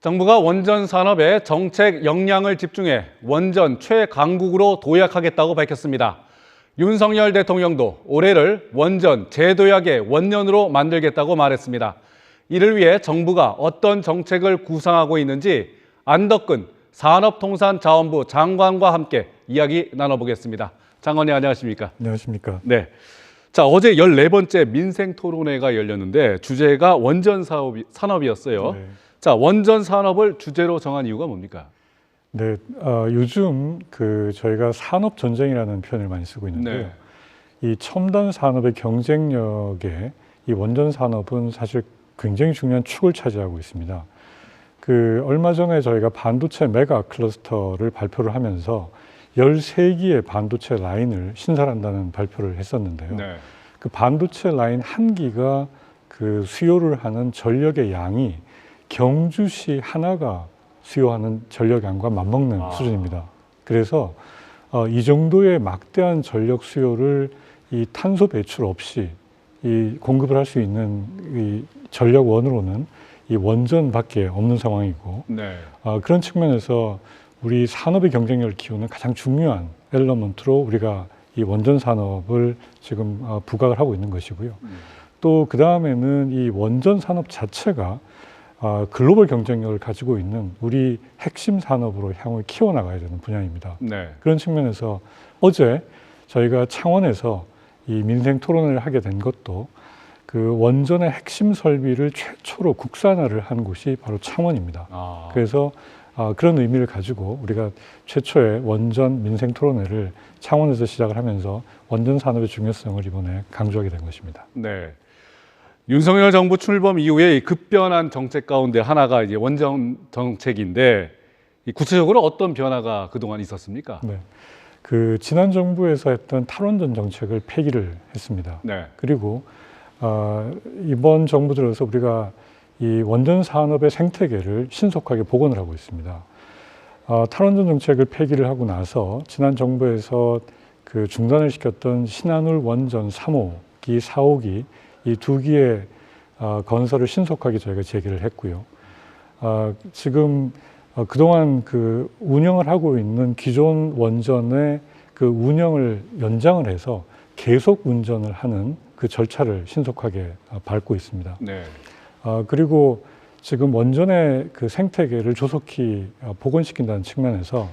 정부가 원전 산업에 정책 역량을 집중해 원전 최강국으로 도약하겠다고 밝혔습니다. 윤석열 대통령도 올해를 원전 재도약의 원년으로 만들겠다고 말했습니다. 이를 위해 정부가 어떤 정책을 구상하고 있는지 안덕근 산업통상자원부 장관과 함께 이야기 나눠보겠습니다. 장관님 안녕하십니까? 안녕하십니까? 네. 자, 어제 14번째 민생토론회가 열렸는데 주제가 원전 산업이었어요. 네. 자, 원전 산업을 주제로 정한 이유가 뭡니까? 네, 요즘 저희가 산업 전쟁이라는 표현을 많이 쓰고 있는데요. 이 첨단 산업의 경쟁력에 이 원전 산업은 사실 굉장히 중요한 축을 차지하고 있습니다. 얼마 전에 저희가 반도체 메가 클러스터를 발표를 하면서 13기의 반도체 라인을 신설한다는 발표를 했었는데요. 네. 그 반도체 라인 한 기가 수요를 하는 전력의 양이 경주시 하나가 수요하는 전력량과 맞먹는 수준입니다. 그래서 이 정도의 막대한 전력 수요를 이 탄소 배출 없이 공급을 할 수 있는 이 전력원으로는 이 원전밖에 없는 상황이고, 네. 그런 측면에서 우리 산업의 경쟁력을 키우는 가장 중요한 엘러먼트로 우리가 이 원전 산업을 지금 부각을 하고 있는 것이고요. 또 그 다음에는 이 원전 산업 자체가 글로벌 경쟁력을 가지고 있는 우리 핵심 산업으로 향후 키워나가야 되는 분야입니다. 네. 그런 측면에서 어제 저희가 창원에서 이 민생 토론을 하게 된 것도 원전의 핵심 설비를 최초로 국산화를 한 곳이 바로 창원입니다. 그래서 그런 의미를 가지고 우리가 최초의 원전 민생 토론회를 창원에서 시작을 하면서 원전 산업의 중요성을 이번에 강조하게 된 것입니다. 네. 윤석열 정부 출범 이후에 급변한 정책 가운데 하나가 이제 원전 정책인데 구체적으로 어떤 변화가 그동안 있었습니까? 네. 지난 정부에서 했던 탈원전 정책을 폐기를 했습니다. 네. 그리고 이번 정부 들어서 우리가 이 원전 산업의 생태계를 신속하게 복원을 하고 있습니다. 탈원전 정책을 폐기를 하고 나서 지난 정부에서 중단을 시켰던 신한울 원전 3호기, 4호기 이 두 기의 건설을 신속하게 저희가 재개를 했고요. 지금 그동안 운영을 하고 있는 기존 원전의 운영을 연장을 해서 계속 운전을 하는 절차를 신속하게 밟고 있습니다. 네. 그리고 지금 원전의 생태계를 조속히 복원시킨다는 측면에서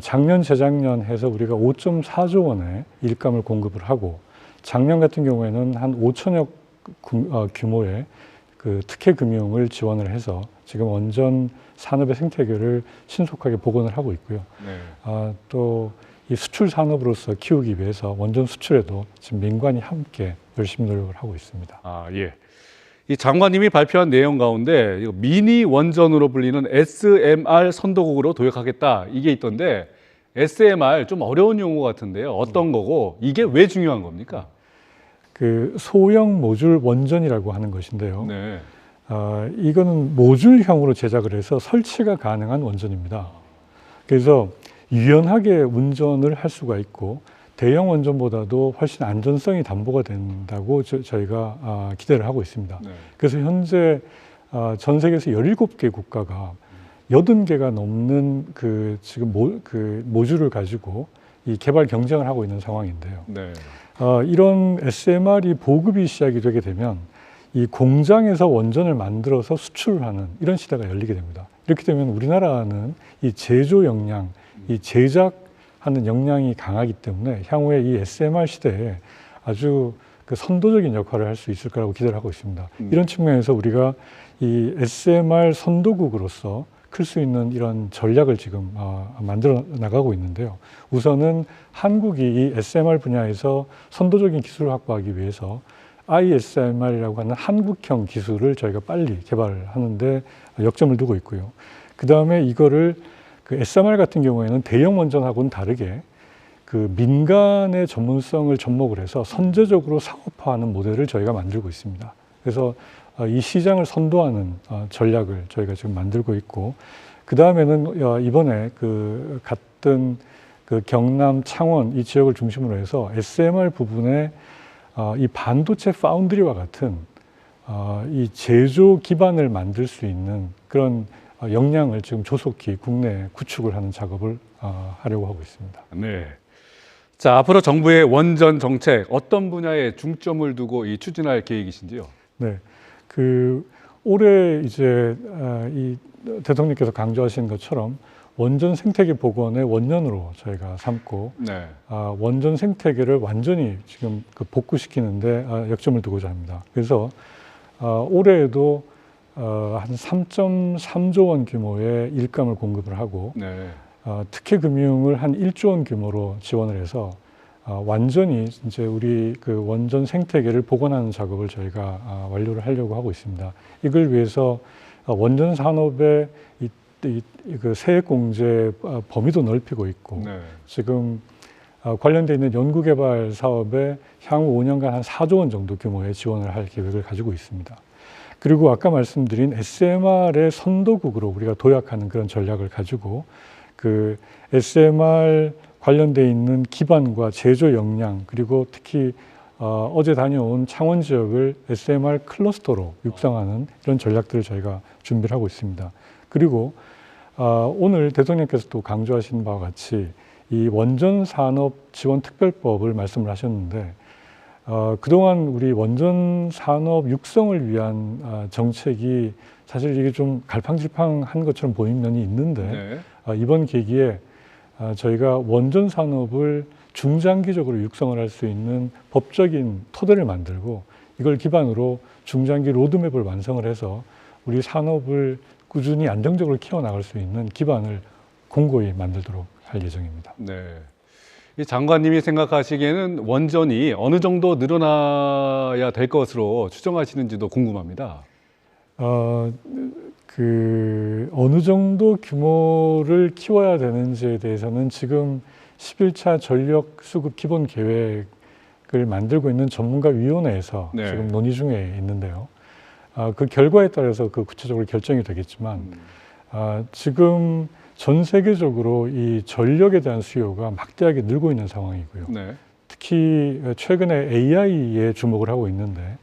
작년, 재작년 해서 우리가 5.4조 원의 일감을 공급을 하고 작년 같은 경우에는 한 5천억 규모의 특혜 금융을 지원을 해서 지금 원전 산업의 생태계를 신속하게 복원을 하고 있고요. 네. 또 이 수출 산업으로서 키우기 위해서 원전 수출에도 지금 민관이 함께 열심히 노력을 하고 있습니다. 예. 이 장관님이 발표한 내용 가운데 미니 원전으로 불리는 SMR 선도국으로 도약하겠다 이게 있던데 SMR 좀 어려운 용어 같은데요. 어떤 거고 이게 왜 중요한 겁니까? 소형 모듈 원전이라고 하는 것인데요. 네. 이거는 모듈형으로 제작을 해서 설치가 가능한 원전입니다. 그래서 유연하게 운전을 할 수가 있고 대형 원전보다도 훨씬 안전성이 담보가 된다고 저희가 기대를 하고 있습니다. 네. 그래서 현재 전 세계에서 17개 국가가 80개가 넘는 지금 모듈을 가지고 이 개발 경쟁을 하고 있는 상황인데요. 네. 이런 SMR이 보급이 시작이 되게 되면 이 공장에서 원전을 만들어서 수출을 하는 이런 시대가 열리게 됩니다. 이렇게 되면 우리나라는 이 제조 역량, 이 제작하는 역량이 강하기 때문에 향후에 이 SMR 시대에 아주 선도적인 역할을 할 수 있을 거라고 기대를 하고 있습니다. 이런 측면에서 우리가 이 SMR 선도국으로서 클 수 있는 이런 전략을 지금 만들어 나가고 있는데요. 우선은 한국이 이 SMR 분야에서 선도적인 기술을 확보하기 위해서 ISMR이라고 하는 한국형 기술을 저희가 빨리 개발하는데 역점을 두고 있고요. 그 다음에 이거를 SMR 같은 경우에는 대형 원전하고는 다르게 민간의 전문성을 접목을 해서 선제적으로 사업화하는 모델을 저희가 만들고 있습니다. 그래서 이 시장을 선도하는 전략을 저희가 지금 만들고 있고, 그 다음에는 이번에 같은 경남, 창원 이 지역을 중심으로 해서 SMR 부분에 이 반도체 파운드리와 같은 이 제조 기반을 만들 수 있는 그런 역량을 지금 조속히 국내에 구축을 하는 작업을 하려고 하고 있습니다. 네. 자, 앞으로 정부의 원전 정책 어떤 분야에 중점을 두고 추진할 계획이신지요? 네, 올해 이제 이 대통령께서 강조하신 것처럼 원전 생태계 복원의 원년으로 저희가 삼고 네. 원전 생태계를 완전히 지금 복구시키는데 역점을 두고자 합니다. 그래서 올해에도 한 3.3조 원 규모의 일감을 공급을 하고 네. 특혜 금융을 한 1조 원 규모로 지원을 해서 완전히 이제 우리 원전 생태계를 복원하는 작업을 저희가 완료를 하려고 하고 있습니다. 이걸 위해서 원전 산업의 세액 공제 범위도 넓히고 있고 네. 지금 관련돼 있는 연구개발 사업에 향후 5년간 한 4조 원 정도 규모의 지원을 할 계획을 가지고 있습니다. 그리고 아까 말씀드린 SMR의 선도국으로 우리가 도약하는 그런 전략을 가지고 SMR 관련돼 있는 기반과 제조 역량 그리고 특히 어제 다녀온 창원 지역을 SMR 클러스터로 육성하는 이런 전략들을 저희가 준비를 하고 있습니다. 그리고 오늘 대통령께서 또 강조하신 바와 같이 이 원전 산업 지원 특별법을 말씀을 하셨는데 그동안 우리 원전 산업 육성을 위한 정책이 사실 이게 좀 갈팡질팡한 것처럼 보이는 면이 있는데 네. 이번 계기에 저희가 원전 산업을 중장기적으로 육성을 할 수 있는 법적인 토대를 만들고 이걸 기반으로 중장기 로드맵을 완성을 해서 우리 산업을 꾸준히 안정적으로 키워나갈 수 있는 기반을 공고히 만들도록 할 예정입니다. 네. 이 장관님이 생각하시기에는 원전이 어느 정도 늘어나야 될 것으로 추정하시는지도 궁금합니다. 어느 정도 규모를 키워야 되는지에 대해서는 지금 11차 전력 수급 기본 계획을 만들고 있는 전문가위원회에서 네. 지금 논의 중에 있는데요. 그 결과에 따라서 구체적으로 결정이 되겠지만 지금 전 세계적으로 이 전력에 대한 수요가 막대하게 늘고 있는 상황이고요. 네. 특히 최근에 AI에 주목을 하고 있는데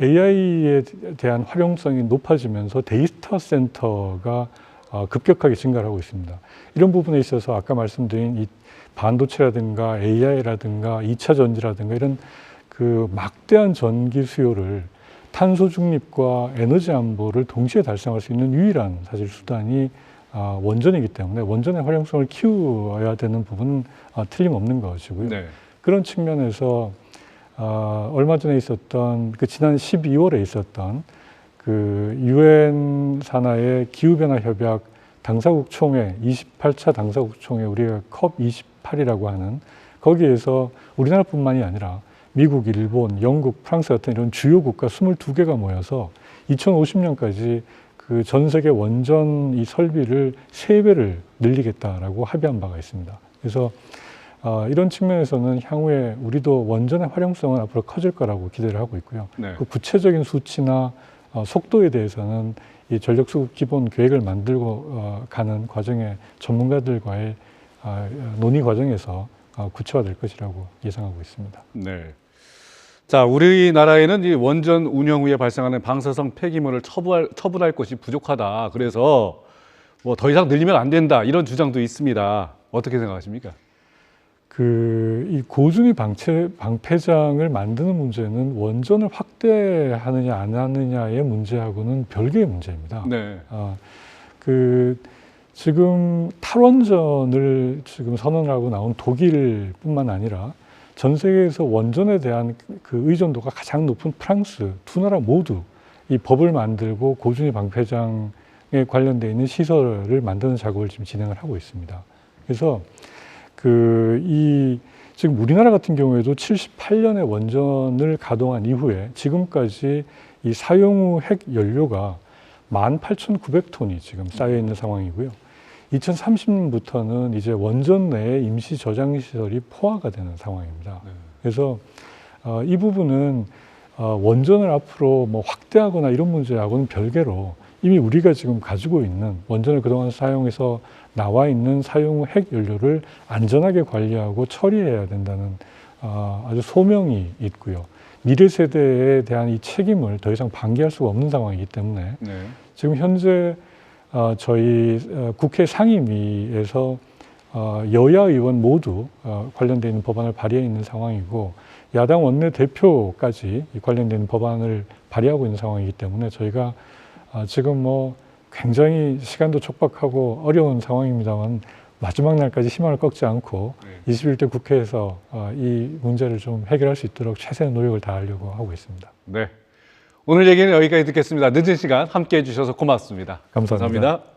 AI에 대한 활용성이 높아지면서 데이터 센터가 급격하게 증가를 하고 있습니다. 이런 부분에 있어서 아까 말씀드린 이 반도체라든가 AI라든가 2차 전지라든가 이런 막대한 전기 수요를 탄소 중립과 에너지 안보를 동시에 달성할 수 있는 유일한 사실 수단이 원전이기 때문에 원전의 활용성을 키워야 되는 부분은 틀림없는 것이고요. 네. 그런 측면에서 얼마 전에 있었던 지난 12월에 있었던 유엔 산하의 기후변화 협약 당사국 총회 28차 당사국 총회 우리가 COP28이라고 하는 거기에서 우리나라뿐만이 아니라 미국, 일본, 영국, 프랑스 같은 이런 주요 국가 22개가 모여서 2050년까지 전 세계 원전 이 설비를 3배를 늘리겠다라고 합의한 바가 있습니다. 그래서 이런 측면에서는 향후에 우리도 원전의 활용성은 앞으로 커질 거라고 기대를 하고 있고요. 네. 구체적인 수치나 속도에 대해서는 이 전력수급 기본 계획을 만들고 가는 과정에 전문가들과의 논의 과정에서 구체화될 것이라고 예상하고 있습니다. 네. 자, 우리나라에는 이 원전 운영 후에 발생하는 방사성 폐기물을 처분할 것이 부족하다. 그래서 뭐 더 이상 늘리면 안 된다. 이런 주장도 있습니다. 어떻게 생각하십니까? 이 고준위 방패장을 만드는 문제는 원전을 확대하느냐 안 하느냐의 문제하고는 별개의 문제입니다. 네. 지금 탈원전을 지금 선언하고 나온 독일뿐만 아니라 전 세계에서 원전에 대한 의존도가 가장 높은 프랑스 두 나라 모두 이 법을 만들고 고준위 방패장에 관련되어 있는 시설을 만드는 작업을 지금 진행을 하고 있습니다. 그래서 지금 우리나라 같은 경우에도 78년에 원전을 가동한 이후에 지금까지 이 사용 후 핵 연료가 18,900톤이 지금 쌓여 있는 상황이고요. 2030년부터는 이제 원전 내에 임시 저장 시설이 포화가 되는 상황입니다. 네. 그래서 이 부분은 원전을 앞으로 뭐 확대하거나 이런 문제하고는 별개로 이미 우리가 지금 가지고 있는 원전을 그동안 사용해서 나와 있는 사용 후 핵 연료를 안전하게 관리하고 처리해야 된다는 아주 소명이 있고요. 미래 세대에 대한 이 책임을 더 이상 방기할 수가 없는 상황이기 때문에 네. 지금 현재 저희 국회 상임위에서 여야 의원 모두 관련되어 있는 법안을 발의해 있는 상황이고 야당 원내대표까지 이 관련된 법안을 발의하고 있는 상황이기 때문에 저희가 지금 뭐 굉장히 시간도 촉박하고 어려운 상황입니다만 마지막 날까지 희망을 꺾지 않고 21대 국회에서 이 문제를 좀 해결할 수 있도록 최선의 노력을 다하려고 하고 있습니다. 네. 오늘 얘기는 여기까지 듣겠습니다. 늦은 시간 함께해 주셔서 고맙습니다. 감사합니다. 감사합니다.